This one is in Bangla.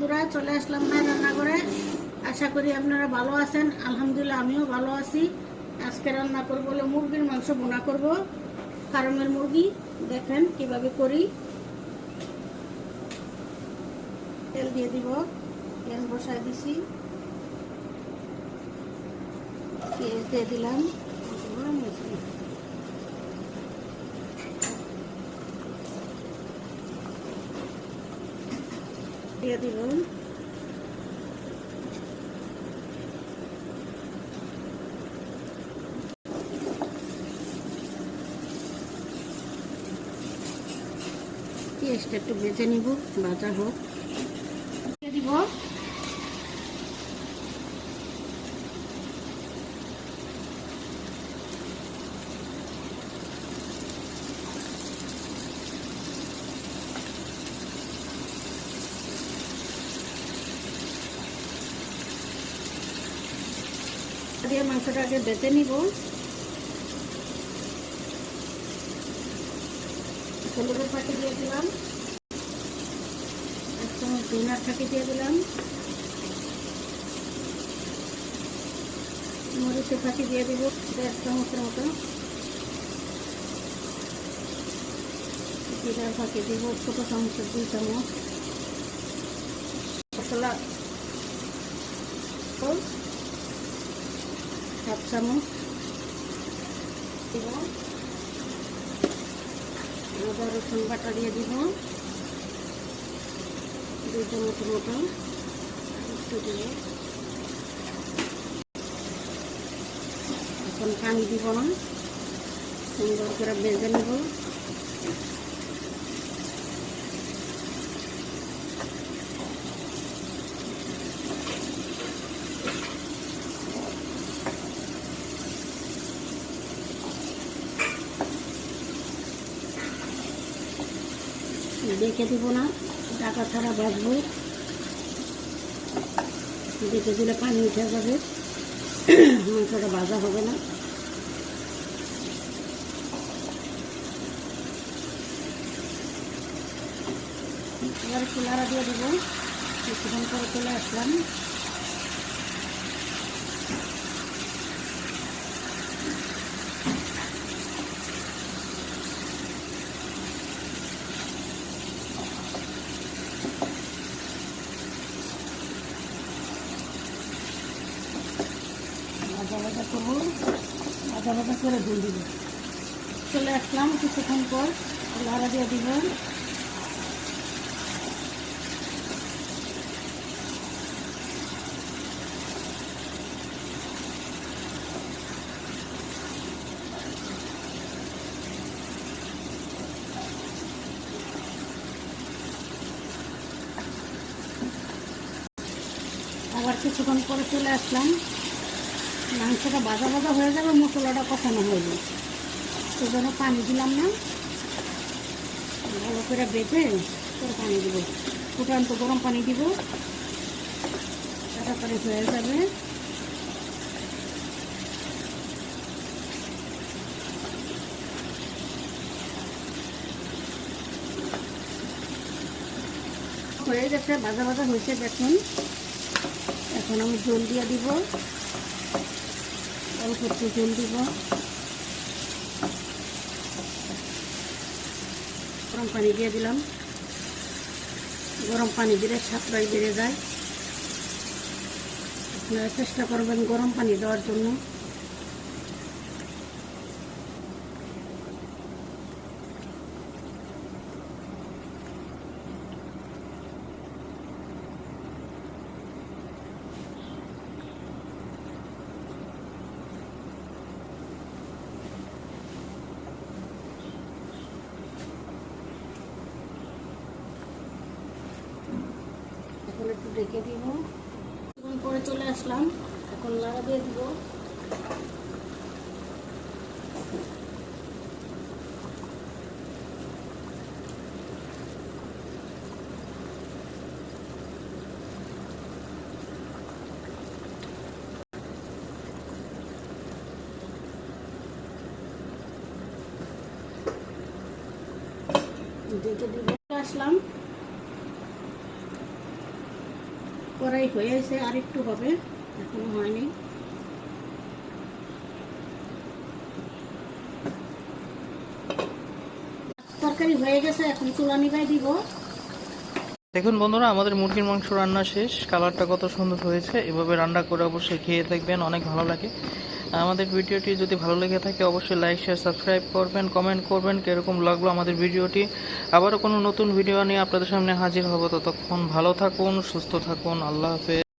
বন্ধুরা, চলে আসলাম মায়ের রান্নাঘরে। আশা করি আপনারা ভালো আছেন। আলহামদুলিল্লাহ আমিও ভালো আছি। আজকে রান্না করব বলে মুরগির মাংস বোনা করব। ফার্মের মুরগি দেখেন কিভাবে করি। তেল দিয়ে দিব, তেল বসায় দিছি, পেঁয়াজ দিয়ে দিলাম, দিয়ে দিব পেঁয়াজটা একটু ভেজে নিব, ভাজা হোক। দিয়ে দিব দিয়ে মাংসটাকে বেটে নিব। হলুদের ফাঁকি দিয়ে দিলাম, এক চামচ ধনিয়ার ফাঁকি দিয়ে দিলাম, মরিচের ফাঁকি দিয়ে দিব 1.5 চামচের মতো, জিরার ফাঁকি দিব ছোট চামচের 2 চামচ, মশলা 7 চামচ দিব, আদা রসুন বাটা দিয়ে দিব 2 চামচের মতো, একটু দিব। এখন পানি দিব না, সুন্দর করে ভেজে নেব। দেখে দিব না, ঢাকা ছাড়া ভাজবো। দেখে দিলে পানি উঠে যাবে, মাংসটা ভাজা হবে না। এবার একটু নাড়া দিয়ে দেবো। কিছুক্ষণ পরে চলে আসলাম। ভাজা ভাজা করবো, ভাজা ভাজা করে দিয়ে দিব। চলে আসলাম কিছুক্ষণ পর, নাড়া দিয়ে দিব। আবার কিছুক্ষণ পরে চলে আসলাম। মাংসটা ভাজা ভাজা হয়ে যাবে, মশলাটা কষানো হয়ে যাবে, সেজন্য পানি দিলাম না। ভালো করে বেটে তোর পানি দিব, ফুটান্ত গরম পানি দিব, তাড়াতাড়ি হয়ে যাবে। হয়ে গেছে, ভাজা ভাজা হয়েছে দেখুন। এখন আমি জল দিয়ে দিব, অল্প একটু জল দিব। গরম পানি দিয়ে দিলাম, গরম পানি দিলে স্বাদটাই বেড়ে যায়। আপনারা চেষ্টা করবেন গরম পানি দেওয়ার জন্য। এখন একটু ঢেকে দিব। কিছুক্ষণ পরে চলে আসলাম, এখন নাড়া দিয়ে দিব। ঢেকে দিব। আসলাম, কড়াই হয়ে আছে, আর একটু হবে, এখনো হয়নি। তরকারি হয়ে গেছে, এখন চুলা নিভাই দিব। দেখুন বন্ধুরা, আমাদের মুরগির মাংস রান্না শেষ। কালারটা কত সুন্দর হয়েছে। এভাবে রান্না করে অবশ্যই খেয়ে দেখবেন, অনেক ভালো লাগে। আমাদের ভিডিওটি যদি ভালো লেগে থাকে অবশ্যই লাইক শেয়ার সাবস্ক্রাইব করবেন, কমেন্ট করবেন কীরকম লাগলো আমাদের ভিডিওটি। আবারও কোনো নতুন ভিডিও নিয়ে আপনাদের সামনে হাজির হব। ততক্ষণ ভালো থাকুন, সুস্থ থাকুন। আল্লাহ হাফেজ।